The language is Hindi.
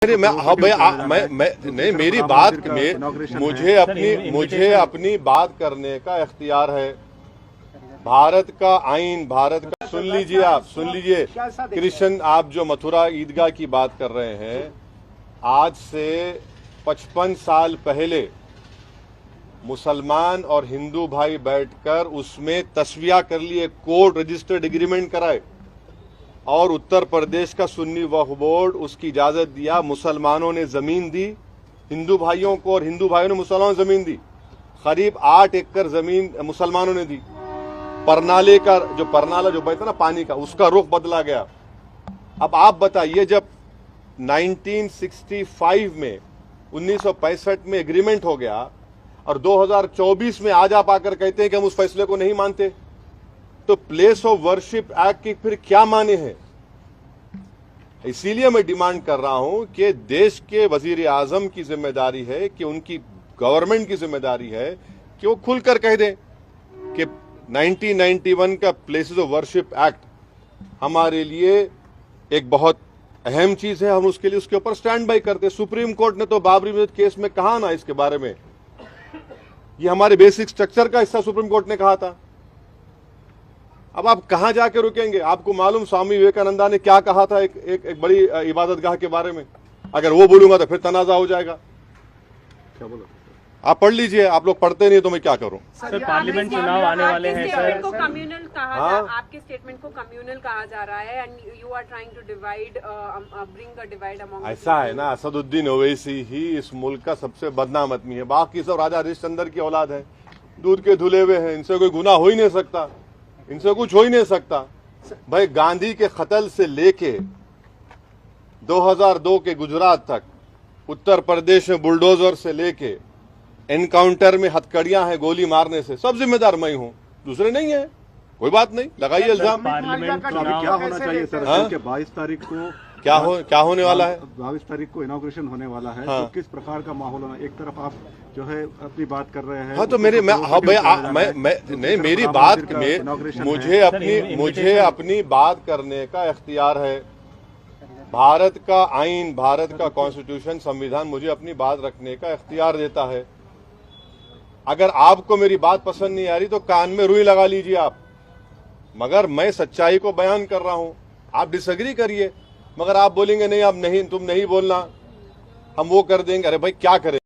मेरे मैं नहीं, मेरी बात में मुझे अपनी बात करने का इख्तियार है। भारत का आइन, भारत का सुन लीजिए कृष्ण, आप जो मथुरा ईदगाह की बात कर रहे हैं, आज से 55 साल पहले मुसलमान और हिंदू भाई बैठकर उसमें तस्विया कर लिए, कोर्ट रजिस्टर्ड एग्रीमेंट कराए और उत्तर प्रदेश का सुन्नी वक्फ बोर्ड उसकी इजाजत दिया। मुसलमानों ने जमीन दी हिंदू भाइयों को और हिंदू भाइयों ने मुसलमानों को जमीन दी। करीब 8 एकड़ जमीन मुसलमानों ने दी। परनाले का जो परनाला जो बहता ना पानी का, उसका रुख बदला गया। अब आप बताइए, जब 1965 में 1965 में एग्रीमेंट हो गया और 2024 में आज आप आकर कहते हैं कि हम उस फैसले को नहीं मानते, तो प्लेस ऑफ वर्शिप एक्ट की फिर क्या माने हैं? इसीलिए मैं डिमांड कर रहा हूं कि देश के वजीर आजम की जिम्मेदारी है, कि उनकी गवर्नमेंट की जिम्मेदारी है कि वो खुलकर कह दें कि 1991 का प्लेसेस ऑफ वर्शिप एक्ट हमारे लिए एक बहुत अहम चीज है, हम उसके लिए उसके ऊपर स्टैंड बाई करते। सुप्रीम कोर्ट ने तो बाबरी मस्जिद केस में कहा ना इसके बारे में, ये हमारे बेसिक स्ट्रक्चर का हिस्सा सुप्रीम कोर्ट ने कहा था। अब आप कहां जाके रुकेंगे? आपको मालूम स्वामी विवेकानंदा ने क्या कहा था एक बड़ी इबादतगाह के बारे में? अगर वो बोलूंगा तो फिर तनाजा हो जाएगा। क्या बोला? आप पढ़ लीजिए, आप लोग पढ़ते नहीं तो मैं क्या करूं। सर, पार्लियामेंट चुनाव आने वाले हैं सर। को कम्युनल कहा आपके स्टेटमेंट को कम्युनल कहा जा रहा है and you are trying to divide, bring a divide among. ऐसा है ना, असदुद्दीन ओवैसी ही इस मुल्क का सबसे बदनाम आदमी है। बाकी सब राजा हरिश्चंद्र की औलाद है, दूध के धुले हुए हैं, इनसे कोई गुनाह हो ही नहीं सकता, इनसे कुछ हो ही नहीं सकता। भाई, गांधी के कत्ल से लेके 2002 के गुजरात तक, उत्तर प्रदेश में बुलडोजर से लेके एनकाउंटर में हथकड़ियां हैं गोली मारने से, सब जिम्मेदार मैं हूं, दूसरे नहीं है। कोई बात नहीं, लगाइए इल्जाम। पार्लियामेंट क्या होना चाहिए सर? कि 22 तारीख को क्या होने वाला है? 22 तारीख को इनॉग्रेशन होने वाला है। हाँ। तो किस प्रकार का माहौल होना? एक तरफ आप जो है अपनी बात कर रहे हैं। हाँ, तो मेरी मेरी बात में मुझे अपनी बात करने का इख्तियार है। भारत का आइन, भारत का कॉन्स्टिट्यूशन, संविधान मुझे अपनी बात रखने का इख्तियार देता है। अगर आपको मेरी बात पसंद नहीं आ रही तो कान में रुई लगा लीजिए आप, मगर मैं सच्चाई को बयान कर रहा हूं। आप डिसएग्री करिए, मगर आप बोलेंगे नहीं, अब नहीं, तुम नहीं बोलना, हम वो कर देंगे। अरे भाई, क्या करें?